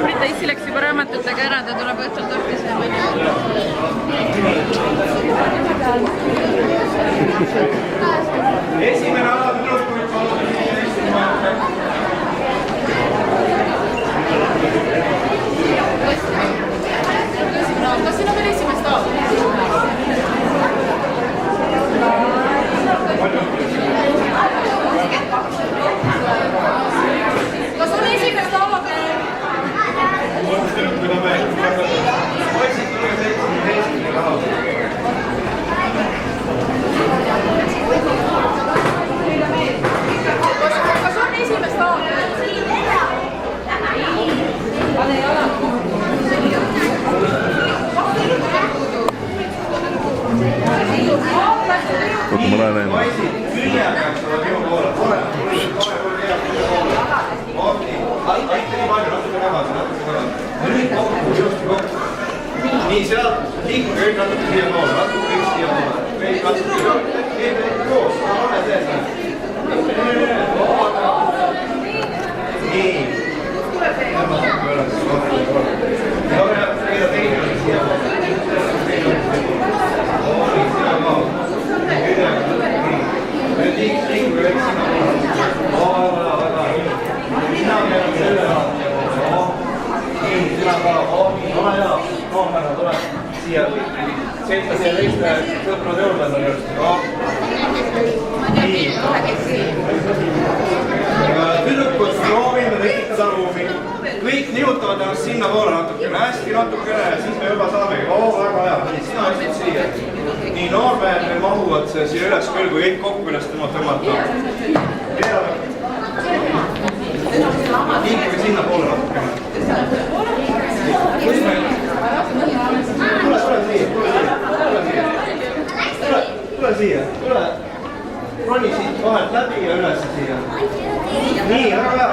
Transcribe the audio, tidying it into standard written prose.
Brita issi läks juba raamatutega ära, ta tuleb õhtult õhtise. Esimene alatruppuid palun esimene. Kas siin on veel esimest aastat? Kas on esimest aastat? Kas on esimest aastat? Oota, mä lähden. Nii, seal liikuge kõik natuke siia poole, natuke kõik siia poole. Kõik natuke koos, pane sees. Nii. Nüüd liikuge kõik sinna poole. Sina pead selle nii, sina ka, ole hea, kaamera tule siia, seita siia teiste sõprade juurde on just. Nii. Tüdrukud proovime tekitada ruumi. Kõik nihutavad ennast sinna poole natukene, hästi natukene ja siis me juba saamegi. Väga hea, nii, sina istud siia. Nii, noormehed meil mahuvad siia üles küll, kui kõik kokku ennast tõmmata. Liikuge sinna poole natukene. Kus meil? Tule siia. Roni siit vahelt läbi ja üles siia. Nii, väga hea.